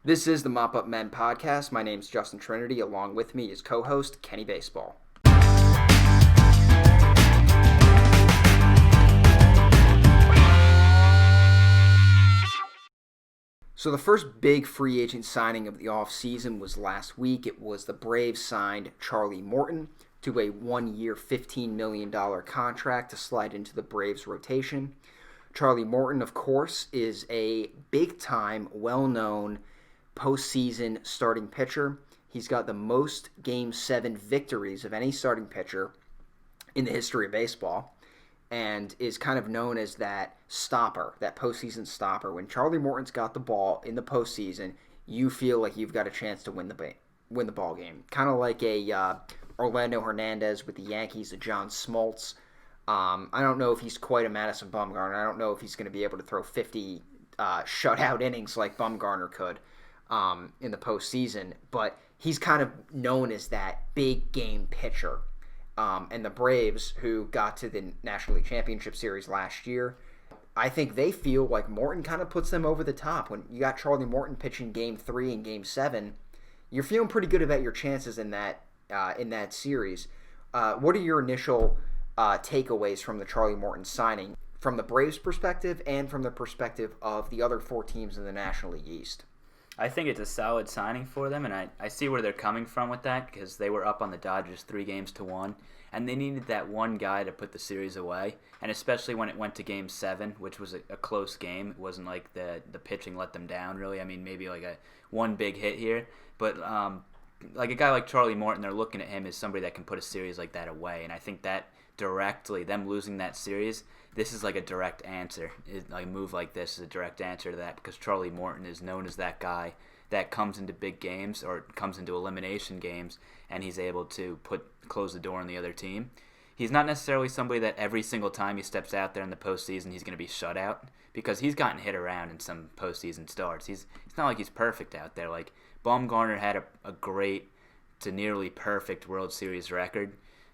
This is the Mop-Up Men podcast. My name's Justin Trinity. Along with me is co-host Kenny Baseball. So the first big free agent signing of the offseason was last week. It was the Braves signed Charlie Morton to a 1-year, $15 million contract to slide into the Braves rotation. Charlie Morton, of course, is a big-time, well-known postseason starting pitcher. He's got the most Game 7 victories of any starting pitcher in the history of baseball, and is kind of known as that stopper, that postseason stopper. When Charlie Morton's got the ball in the postseason, you feel like you've got a chance to win the ball game. Kind of like a Orlando Hernandez with the Yankees, a John Smoltz. I don't know if he's quite a Madison Bumgarner. I don't know if he's going to be able to throw 50 shutout innings like Bumgarner could in the postseason, but he's kind of known as that big game pitcher. And the Braves, who got to the National League Championship Series last year, I think they feel like Morton kind of puts them over the top. When you got Charlie Morton pitching Game 3 and Game 7, you're feeling pretty good about your chances in that series. What are your initial takeaways from the Charlie Morton signing, from the Braves' perspective and from the perspective of the other four teams in the National League East? I think it's a solid signing for them, and I see where they're coming from with that, because they were up on the Dodgers 3-1, and they needed that one guy to put the series away, and especially when it went to Game 7, which was a close game. It wasn't like the pitching let them down, really. I mean, maybe like one big hit here, but like a guy like Charlie Morton, they're looking at him as somebody that can put a series like that away, and I think that directly, them losing that series, this is like a direct answer. A move like this is a direct answer to that, because Charlie Morton is known as that guy that comes into big games or comes into elimination games, and he's able to close the door on the other team. He's not necessarily somebody that every single time he steps out there in the postseason he's going to be shut out, because he's gotten hit around in some postseason starts. It's not like he's perfect out there. Like Bumgarner had a great to nearly perfect World Series record.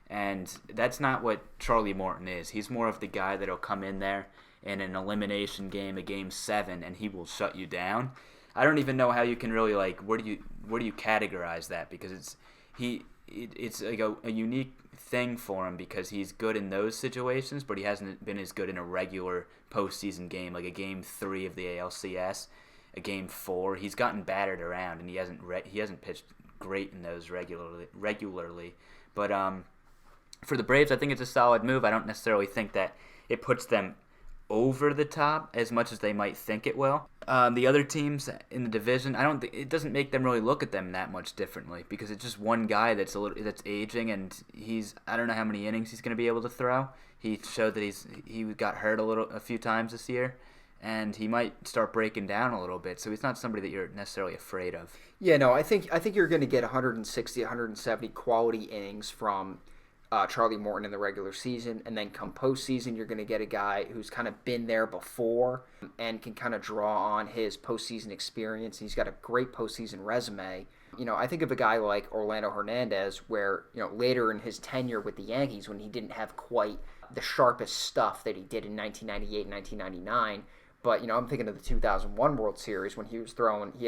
And that's not what Charlie Morton is. He's more of the guy that'll come in there in an elimination game, a Game 7, and he will shut you down. I don't even know how you can really, like, where do you categorize that, because it's like a unique thing for him, because he's good in those situations, but he hasn't been as good in a regular postseason game, like a Game 3 of the ALCS, a Game 4. He's gotten battered around, and he hasn't pitched great in those regularly. But for the Braves, I think it's a solid move. I don't necessarily think that it puts them over the top as much as they might think it will. The other teams in the division, it doesn't make them really look at them that much differently, because it's just one guy that's aging, and I don't know how many innings he's going to be able to throw. He showed that he got hurt a few times this year, and he might start breaking down a little bit. So he's not somebody that you're necessarily afraid of. Yeah, no, I think you're going to get 160, 170 quality innings from Charlie Morton in the regular season, and then come postseason, you're going to get a guy who's kind of been there before and can kind of draw on his postseason experience. He's got a great postseason resume. I think of a guy like Orlando Hernandez, where later in his tenure with the Yankees, when he didn't have quite the sharpest stuff that he did in 1998 and 1999. But, I'm thinking of the 2001 World Series when he had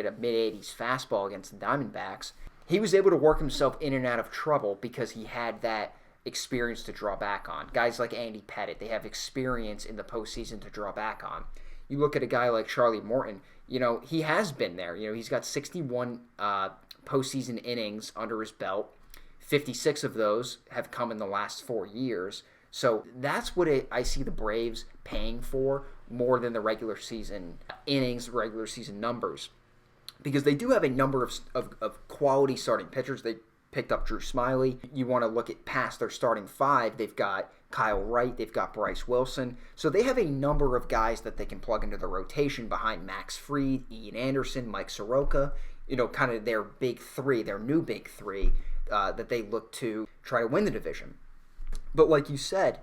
a mid-80s fastball against the Diamondbacks. He was able to work himself in and out of trouble because he had that experience to draw back on. Guys like Andy Pettitte, they have experience in the postseason to draw back on. You look at a guy like Charlie Morton, he has been there. He's got 61 postseason innings under his belt. 56 of those have come in the last 4 years. So that's what I see the Braves paying for more than the regular season innings, regular season numbers. Because they do have a number of quality starting pitchers. They picked up Drew Smyly. You want to look at past their starting five. They've got Kyle Wright. They've got Bryce Wilson. So they have a number of guys that they can plug into the rotation behind Max Fried, Ian Anderson, Mike Soroka. Kind of their big three, their new big three that they look to try to win the division. But like you said,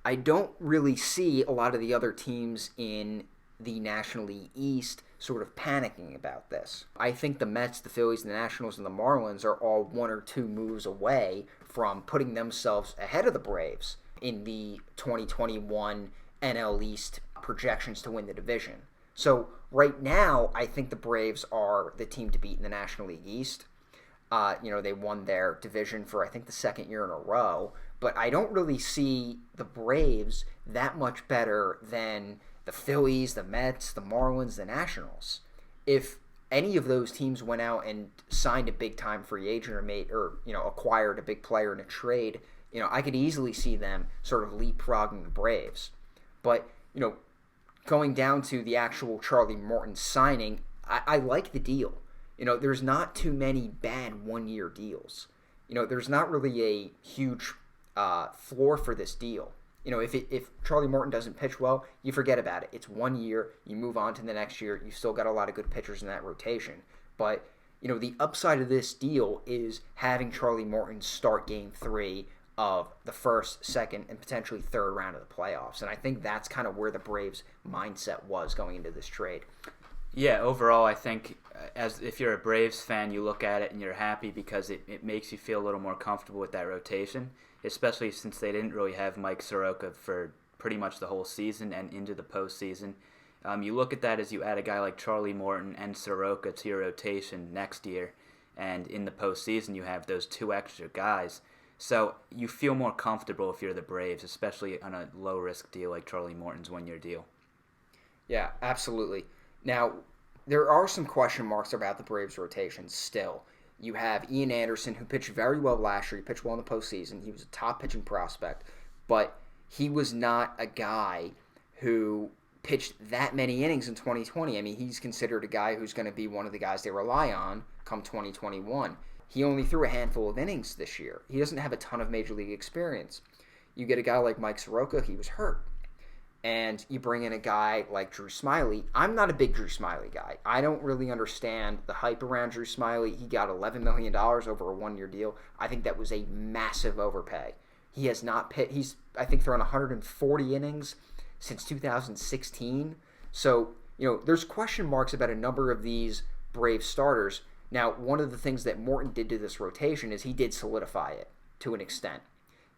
I don't really see a lot of the other teams in the National League East sort of panicking about this. I think the Mets, the Phillies, the Nationals, and the Marlins are all one or two moves away from putting themselves ahead of the Braves in the 2021 NL East projections to win the division. So right now, I think the Braves are the team to beat in the National League East. They won their division for, I think, the second year in a row. But I don't really see the Braves that much better than the Phillies, the Mets, the Marlins, the Nationals. If any of those teams went out and signed a big-time free agent or acquired a big player in a trade, I could easily see them sort of leapfrogging the Braves. But, going down to the actual Charlie Morton signing, I like the deal. There's not too many bad one-year deals. There's not really a huge floor for this deal. If Charlie Morton doesn't pitch well, you forget about it. It's 1 year. You move on to the next year. You've still got a lot of good pitchers in that rotation. But, the upside of this deal is having Charlie Morton start Game 3 of the first, second, and potentially third round of the playoffs. And I think that's kind of where the Braves' mindset was going into this trade. Yeah, overall, I think as if you're a Braves fan, you look at it and you're happy because it makes you feel a little more comfortable with that rotation, especially since they didn't really have Mike Soroka for pretty much the whole season and into the postseason. You look at that as you add a guy like Charlie Morton and Soroka to your rotation next year, and in the postseason you have those two extra guys. So you feel more comfortable if you're the Braves, especially on a low-risk deal like Charlie Morton's one-year deal. Yeah, absolutely. Now, there are some question marks about the Braves' rotation still. You have Ian Anderson, who pitched very well last year. He pitched well in the postseason. He was a top pitching prospect. But he was not a guy who pitched that many innings in 2020. I mean, he's considered a guy who's going to be one of the guys they rely on come 2021. He only threw a handful of innings this year. He doesn't have a ton of major league experience. You get a guy like Mike Soroka, he was hurt. And you bring in a guy like Drew Smyly. I'm not a big Drew Smyly guy. I don't really understand the hype around Drew Smyly. He got $11 million over a one-year deal. I think that was a massive overpay. He has not he's, I think, thrown 140 innings since 2016. So, there's question marks about a number of these Brave starters. Now, one of the things that Morton did to this rotation is he did solidify it to an extent.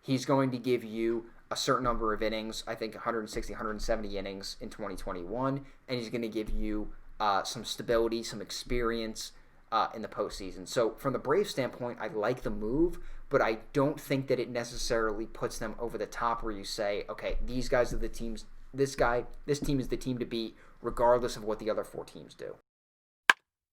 He's going to give you a certain number of innings, I think 160, 170 innings in 2021, and he's going to give you some stability, some experience in the postseason. So from the Braves standpoint, I like the move, but I don't think that it necessarily puts them over the top where you say, okay, these guys are the teams, this team is the team to beat regardless of what the other four teams do.